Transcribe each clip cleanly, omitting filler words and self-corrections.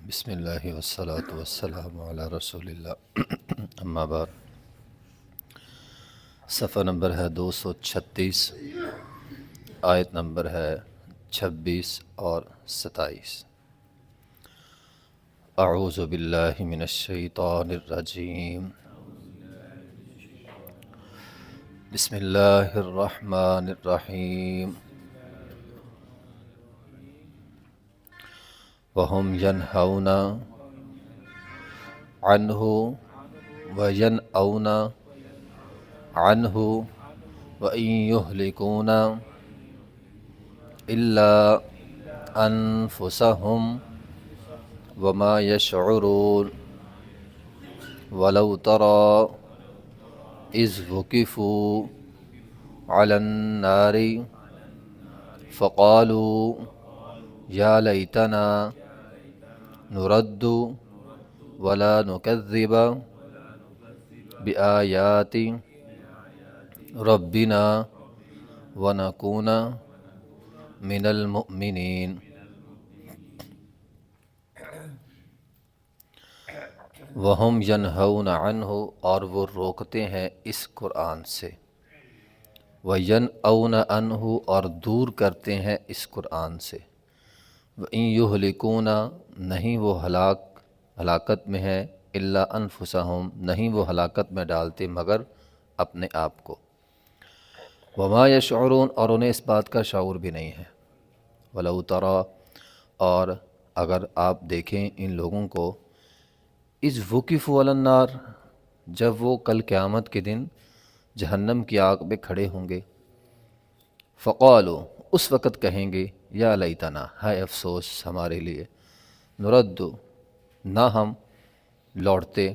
بسم اللہ والصلاة والسلام علی رسول اللہ اما بعد صفحہ نمبر ہے 236، آیت نمبر ہے 26 اور 27۔ اعوذ باللہ من الشیطان الرجیم، بسم اللہ الرحمن الرحیم۔ وَهُمْ يَنْهَوْنَ عَنْهُ وَيَنْأَوْنَ عَنْهُ وَإِنْ يُهْلِكُونَ إِلَّا أَنفُسَهُمْ وَمَا يَشْعُرُونَ وَلَوْ تَرَى إِذْ وُقِفُوا عَلَى النَّارِ فَقَالُوا يَا لَيْتَنَا نُرَدُّ وَلَا نُكَذِّبَ بِآيَاتِ رَبِّنَا وَنَكُونَ مِنَ الْمُؤْمِنِينَ۔ وَهُمْ يَنْهَوْنَ عَنْهُ، اور وہ روکتے ہیں اس قرآن سے، وَيَنْأَوْنَ عَنْهُ، اور دور کرتے ہیں اس قرآن سے، وَإِنْ يُهْلِكُونَ، نہیں وہ ہلاکت میں ہیں، إِلَّا أَنفُسَهُمْ، نہیں وہ ہلاکت میں ڈالتے مگر اپنے آپ کو، وَمَا يَشْعُرُونَ، اور انہیں اس بات کا شعور بھی نہیں ہے، وَلَوْ تَرَى، اور اگر آپ دیکھیں ان لوگوں کو، اِذْ وُقِفُوا عَلَى النَّارِ، جب وہ کل قیامت کے دن جہنم کی آگ میں کھڑے ہوں گے، فقالوا، اس وقت کہیں گے، یا لیتنا، ہائے افسوس ہمارے لیے، نرد، نہ ہم لوٹتے،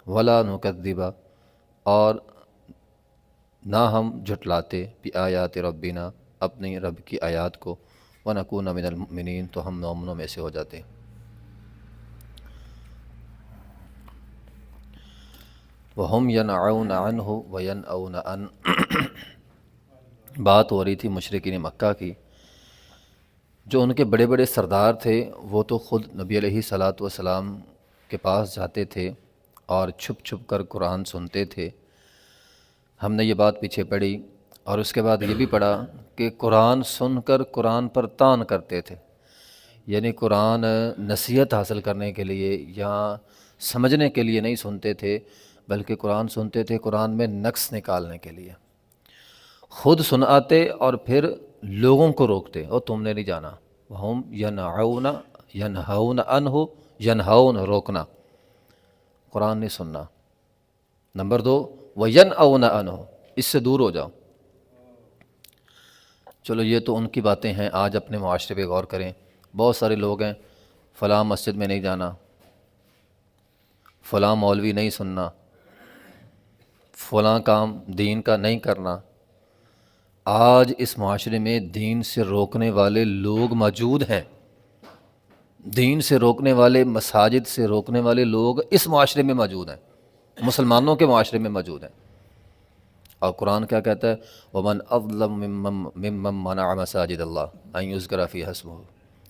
ولا نکذب، اور نہ ہم جھٹلاتے، بآیات ربنا، اپنی رب کی آیات کو، ونکون من المؤمنین، تو ہم مومنوں میں سے ہو جاتے۔ وَهُمْ يَنْأَوْنَ عَنْهُ وَيَنْأَوْنَ عَنْهُ، بات ہو رہی تھی مشرکین مکہ کی، جو ان کے بڑے بڑے سردار تھے، وہ تو خود نبی علیہ الصلاۃ والسلام کے پاس جاتے تھے اور چھپ چھپ کر قرآن سنتے تھے۔ ہم نے یہ بات پیچھے پڑھی، اور اس کے بعد یہ بھی پڑھا کہ قرآن سن کر قرآن پر طعن کرتے تھے، یعنی قرآن نصیحت حاصل کرنے کے لیے یا سمجھنے کے لیے نہیں سنتے تھے، بلکہ قرآن سنتے تھے قرآن میں نقص نکالنے کے لیے، خود سناتے اور پھر لوگوں کو روکتے، اور تم نے نہیں جانا۔ وَهُمْ يَنْهَوْنَ عَنْهُ، ینہون روکنا، قرآن نہیں سننا۔ نمبر 2، وَيَنْأَوْنَ عَنْهُ، اس سے دور ہو جاؤ۔ چلو یہ تو ان کی باتیں ہیں، آج اپنے معاشرے پہ غور کریں، بہت سارے لوگ ہیں، فلاں مسجد میں نہیں جانا، فلاں مولوی نہیں سننا، فلاں کام دین کا نہیں کرنا۔ آج اس معاشرے میں دین سے روکنے والے لوگ موجود ہیں، دین سے روکنے والے، مساجد سے روکنے والے لوگ اس معاشرے میں موجود ہیں، مسلمانوں کے معاشرے میں موجود ہیں۔ اور قرآن کیا کہتا ہے؟ وَمَنْ أَظْلَمُ مِمَّنْ مَنَعَ مَسَاجِدَ اللَّهِ أَنْ يُذْكَرَ فِيهَا اسْمُهُ،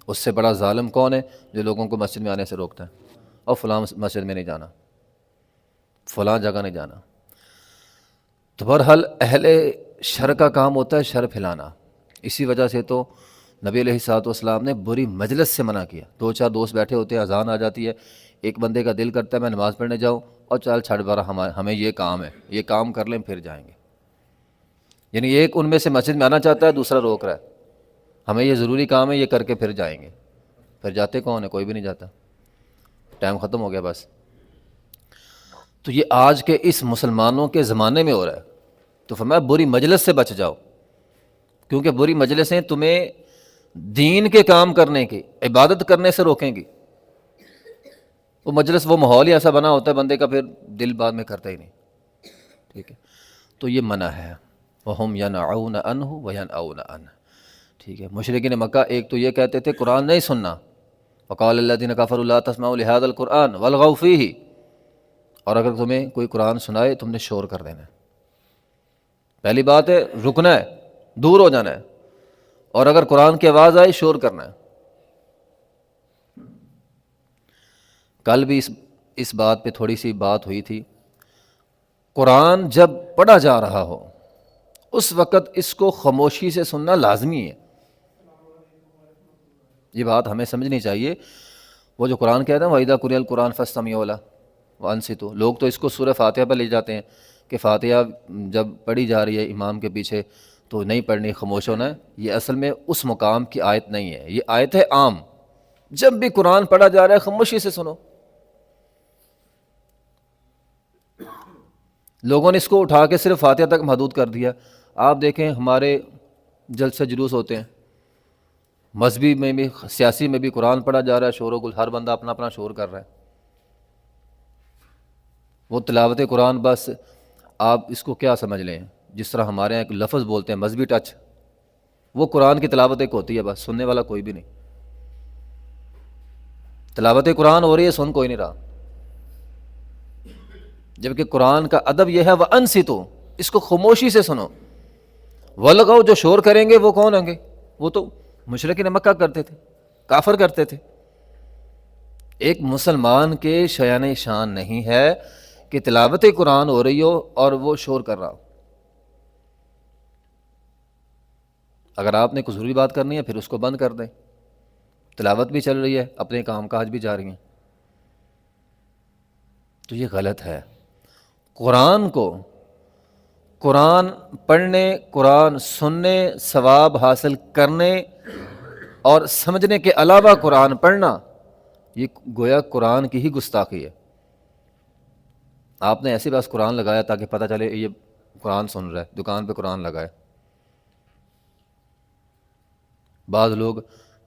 اس سے بڑا ظالم کون ہے جو لوگوں کو مسجد میں آنے سے روکتا ہے، اور فلاں مسجد میں نہیں جانا، فلاں جگہ نہیں جانا۔ تو بہرحال اہل شر کا کام ہوتا ہے شر پھیلانا، اسی وجہ سے تو نبی علیہ الصلوۃ والسلام نے بری مجلس سے منع کیا۔ دو چار دوست بیٹھے ہوتے ہیں، اذان آ جاتی ہے، ایک بندے کا دل کرتا ہے میں نماز پڑھنے جاؤں، اور چل چھڑ بارہ ہمیں یہ کام ہے، یہ کام کر لیں پھر جائیں گے۔ یعنی ایک ان میں سے مسجد میں آنا چاہتا ہے، دوسرا روک رہا ہے، ہمیں یہ ضروری کام ہے، یہ کر کے پھر جائیں گے۔ پھر جاتے کون ہے؟ کوئی بھی نہیں جاتا، ٹائم ختم ہو گیا بس۔ تو یہ آج کے اس مسلمانوں کے زمانے میں ہو رہا ہے۔ تو فرمایا بری مجلس سے بچ جاؤ، کیونکہ بری مجلسیں تمہیں دین کے کام کرنے کی، عبادت کرنے سے روکیں گی۔ وہ مجلس، وہ ماحول ہی ایسا بنا ہوتا ہے بندے کا، پھر دل بعد میں کرتا ہی نہیں، ٹھیک ہے۔ تو یہ منع ہے، وَهُمْ يَنْأَوْنَ عَنْهُ وَيَنْأَوْنَ عَنْهُ، ٹھیک ہے۔ مشرکین مکہ ایک تو یہ کہتے تھے قرآن نہیں سننا، وَقَالَ الَّذِينَ كَفَرُوا لَا تَسْمَعُوا لِهَذَا الْقُرْآنِ وَالْغَوْا فِيهِ، اور اگر تمہیں کوئی قرآن سنائے تم نے شور کر دینا ہے۔ پہلی بات ہے رکنا ہے، دور ہو جانا ہے، اور اگر قرآن کی آواز آئے شور کرنا ہے۔ کل بھی اس بات پہ تھوڑی سی بات ہوئی تھی. قرآن جب پڑھا جا رہا ہو اس وقت اس کو خاموشی سے سننا لازمی ہے. یہ بات ہمیں سمجھنی چاہیے. وہ جو قرآن کہتا ہے وَإِذَا قُرِئَ الْقُرْآنُ فَاسْتَمِعُوا لَهُ وَأَنصِتُوا، لوگ تو اس کو سورہ فاتحہ پر لے جاتے ہیں کہ فاتحہ جب پڑھی جا رہی ہے امام کے پیچھے تو نہیں پڑھنی، خاموش ہونا ہے. یہ اصل میں اس مقام کی آیت نہیں ہے، یہ آیت ہے عام. جب بھی قرآن پڑھا جا رہا ہے خاموشی سے سنو. لوگوں نے اس کو اٹھا کے صرف فاتحہ تک محدود کر دیا. آپ دیکھیں ہمارے جلسے جلوس ہوتے ہیں، مذہبی میں بھی سیاسی میں بھی قرآن پڑھا جا رہا ہے، شور و گل، ہر بندہ اپنا اپنا شور کر رہا ہے. وہ تلاوت قرآن بس آپ اس کو کیا سمجھ لیں، جس طرح ہمارے یہاں ایک لفظ بولتے ہیں مذہبی ٹچ، وہ قرآن کی تلاوت ایک ہوتی ہے، بس سننے والا کوئی بھی نہیں. تلاوت قرآن ہو رہی ہے، سن کوئی نہیں رہا. جبکہ قرآن کا ادب یہ ہے وَأَنصِتُوا، اس کو خاموشی سے سنو. وَالْغَوْا، جو شور کریں گے وہ کون ہوں گے؟ وہ تو مشرکین مکہ کرتے تھے، کافر کرتے تھے. ایک مسلمان کے شایان شان نہیں ہے کہ تلاوت قرآن ہو رہی ہو اور وہ شور کر رہا ہو. اگر آپ نے کوئی ضروری بات کرنی ہے پھر اس کو بند کر دیں. تلاوت بھی چل رہی ہے، اپنے کام کاج بھی جا رہی ہیں، تو یہ غلط ہے. قرآن کو، قرآن پڑھنے، قرآن سننے، ثواب حاصل کرنے اور سمجھنے کے علاوہ قرآن پڑھنا، یہ گویا قرآن کی ہی گستاخی ہے. آپ نے ایسے بس قرآن لگایا تاکہ پتہ چلے یہ قرآن سن رہا ہے، دکان پہ قرآن لگائے. بعض لوگ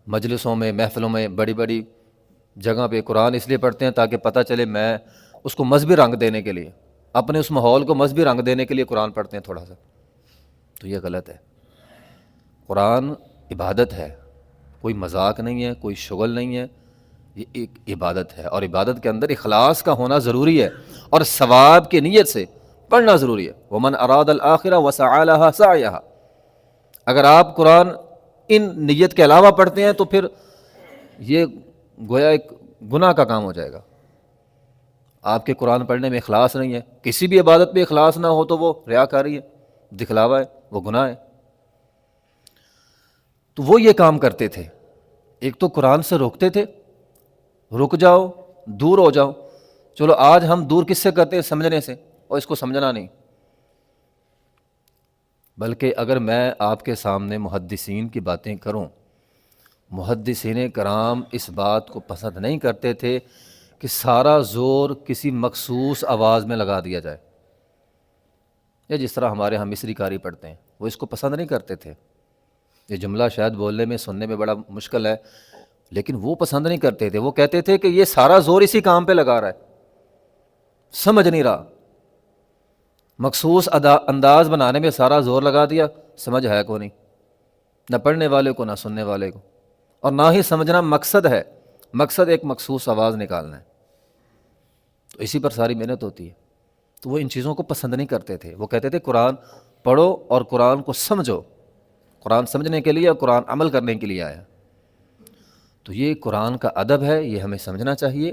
مجلسوں میں، محفلوں میں، بڑی بڑی جگہ پہ قرآن اس لیے پڑھتے ہیں تاکہ پتہ چلے، میں اس کو مذہبی رنگ دینے کے لیے، اپنے اس ماحول کو مذہبی رنگ دینے کے لیے قرآن پڑھتے ہیں تھوڑا سا. تو یہ غلط ہے. قرآن عبادت ہے، کوئی مذاق نہیں ہے، کوئی شغل نہیں ہے. یہ ایک عبادت ہے، اور عبادت کے اندر اخلاص کا ہونا ضروری ہے اور ثواب کی نیت سے پڑھنا ضروری ہے. وَمَنْ أَرَادَ الْآخِرَةَ وَسَعَى لَهَا سَعْيَهَا، اگر آپ قرآن ان نیت کے علاوہ پڑھتے ہیں تو پھر یہ گویا ایک گناہ کا کام ہو جائے گا. آپ کے قرآن پڑھنے میں اخلاص نہیں ہے، کسی بھی عبادت میں اخلاص نہ ہو تو وہ ریاکاری ہے، دکھلاوا ہے، وہ گناہ ہے. تو وہ یہ کام کرتے تھے. ایک تو قرآن سے روکتے تھے، رک جاؤ، دور ہو جاؤ. چلو آج ہم دور کس سے کرتے ہیں؟ سمجھنے سے، اور اس کو سمجھنا نہیں. بلکہ اگر میں آپ کے سامنے محدثین کی باتیں کروں، محدثین کرام اس بات کو پسند نہیں کرتے تھے کہ سارا زور کسی مخصوص آواز میں لگا دیا جائے. یا جس طرح ہمارے ہاں مصری کاری پڑھتے ہیں، وہ اس کو پسند نہیں کرتے تھے. یہ جملہ شاید بولنے میں، سننے میں بڑا مشکل ہے، لیکن وہ پسند نہیں کرتے تھے. وہ کہتے تھے کہ یہ سارا زور اسی کام پہ لگا رہا ہے، سمجھ نہیں رہا. مخصوص انداز بنانے میں سارا زور لگا دیا، سمجھ ہے کو نہیں، نہ پڑھنے والے کو نہ سننے والے کو، اور نہ ہی سمجھنا مقصد ہے. مقصد ایک مخصوص آواز نکالنا ہے، تو اسی پر ساری محنت ہوتی ہے. تو وہ ان چیزوں کو پسند نہیں کرتے تھے. وہ کہتے تھے قرآن پڑھو اور قرآن کو سمجھو. قرآن سمجھنے کے لیے اور قرآن عمل کرنے کے لیے آیا. تو یہ قرآن کا ادب ہے، یہ ہمیں سمجھنا چاہیے.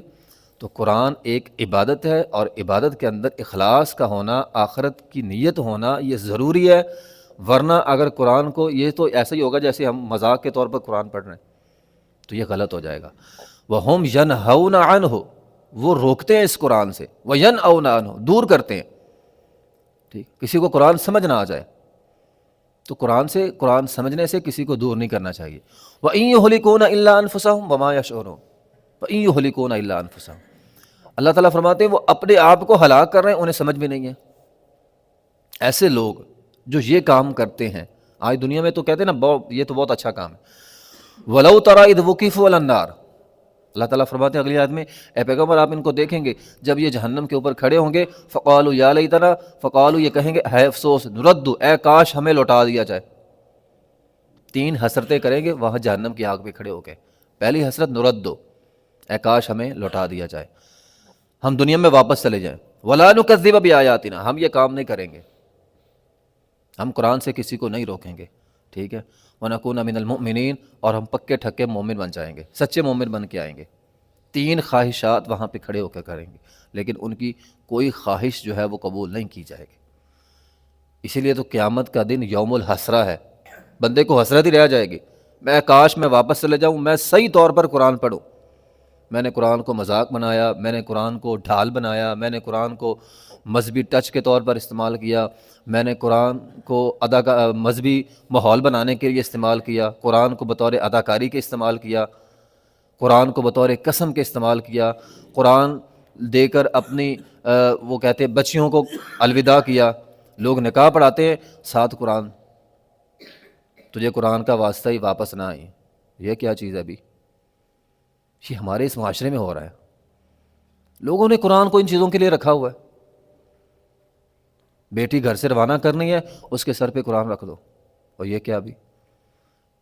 تو قرآن ایک عبادت ہے، اور عبادت کے اندر اخلاص کا ہونا، آخرت کی نیت ہونا یہ ضروری ہے. ورنہ اگر قرآن کو، یہ تو ایسا ہی ہوگا جیسے ہم مذاق کے طور پر قرآن پڑھ رہے ہیں، تو یہ غلط ہو جائے گا. وَهُمْ يَنْهَوْنَ عَنْهُ، وہ روکتے ہیں اس قرآن سے. وَيَنْأَوْنَ عَنْهُ، دور کرتے ہیں. ٹھیک، کسی کو قرآن سمجھ نہ آ جائے تو قرآن سمجھنے سے کسی کو دور نہیں کرنا چاہیے. وَإِن يُهْلِكُونَ إِلَّا أَنفُسَهُمْ وَمَا يَشْعُرُونَ، وَإِن يُهْلِكُونَ إِلَّا أَنفُسَهُمْ. اللہ تعالیٰ فرماتے ہیں وہ اپنے آپ کو ہلاک کر رہے ہیں، انہیں سمجھ بھی نہیں ہے. ایسے لوگ جو یہ کام کرتے ہیں آج دنیا میں، تو کہتے ہیں نا یہ تو بہت اچھا کام ہے. وَلَوْ تَرَىٰ إِذْ وُقِفُوا عَلَى النَّارِ، اللہ تعالیٰ فرماتے ہیں اگلی آیت میں، اے پیغمبر آپ ان کو دیکھیں گے جب یہ جہنم کے اوپر کھڑے ہوں گے. فَقَالُوا يَا لَيْتَنَا، فَقَالُوا، یہ کہیں گے ہے افسوس، نُرَدُّ، اے کاش ہمیں لوٹا دیا جائے. 3 حسرتیں کریں گے وہاں جہنم کی آگ پہ کھڑے ہو کے. پہلی حسرت نُرَدُّ، اے کاش ہمیں لوٹا دیا جائے، ہم دنیا میں واپس چلے جائیں. وَلَا نُكَذِّبَ بِآيَاتِنَا، ہم یہ کام نہیں کریں گے، ہم قرآن سے کسی کو نہیں روکیں گے. ٹھیک ہے. وَنَكُونَ مِنَ الْمُؤْمِنِينَ، اور ہم پکے ٹھکے مومن بن جائیں گے، سچے مومن بن کے آئیں گے. 3 خواہشات وہاں پہ کھڑے ہو کر کریں گے، لیکن ان کی کوئی خواہش جو ہے وہ قبول نہیں کی جائے گی۔ اسی لیے تو قیامت کا دن یوم الحسرہ ہے، بندے کو حسرت ہی رہ جائے گی، میں کاش میں واپس چلے جاؤں، میں صحیح طور پر قرآن پڑھوں۔ میں نے قرآن کو مذاق بنایا، میں نے قرآن کو ڈھال بنایا، میں نے قرآن کو مذہبی ٹچ کے طور پر استعمال کیا، میں نے قرآن کو مذہبی ماحول بنانے کے لیے استعمال کیا، قرآن کو بطور اداکاری کے استعمال کیا، قرآن کو بطور قسم کے استعمال کیا، قرآن دے کر اپنی وہ کہتے ہیں بچیوں کو الوداع کیا۔ لوگ نکاح پڑھاتے ہیں ساتھ قرآن، تجھے قرآن کا واسطہ ہی واپس نہ آئی، یہ کیا چیز ہے ابھی؟ یہ ہمارے اس معاشرے میں ہو رہا ہے، لوگوں نے قرآن کو ان چیزوں کے لیے رکھا ہوا ہے۔ بیٹی گھر سے روانہ کرنی ہے، اس کے سر پہ قرآن رکھ دو، اور یہ کیا ابھی؟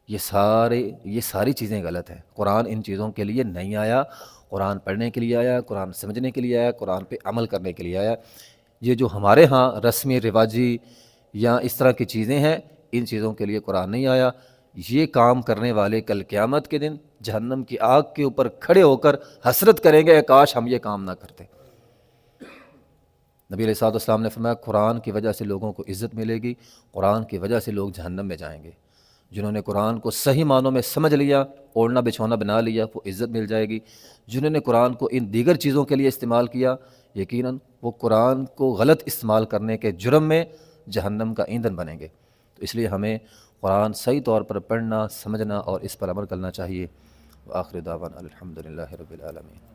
یہ ساری چیزیں غلط ہیں۔ قرآن ان چیزوں کے لیے نہیں آیا، قرآن پڑھنے کے لیے آیا، قرآن سمجھنے کے لیے آیا، قرآن پہ عمل کرنے کے لیے آیا۔ یہ جو ہمارے ہاں رسمی رواجی یا اس طرح کی چیزیں ہیں، ان چیزوں کے لیے قرآن نہیں آیا۔ یہ کام کرنے والے کل قیامت کے دن جہنم کی آگ کے اوپر کھڑے ہو کر حسرت کریں گے، کاش ہم یہ کام نہ کرتے۔ نبی علیہ الصلوۃ والسلام نے فرمایا قرآن کی وجہ سے لوگوں کو عزت ملے گی، قرآن کی وجہ سے لوگ جہنم میں جائیں گے۔ جنہوں نے قرآن کو صحیح معنوں میں سمجھ لیا، اوڑھنا بچھونا بنا لیا، وہ عزت مل جائے گی۔ جنہوں نے قرآن کو ان دیگر چیزوں کے لیے استعمال کیا، یقیناً وہ قرآن کو غلط استعمال کرنے کے جرم میں جہنم کا ایندھن بنیں گے۔ تو اس لیے ہمیں قرآن صحیح طور پر پڑھنا، سمجھنا اور اس پر عمل کرنا چاہیے۔ وآخر دعوانا الحمدللہ رب العالمین۔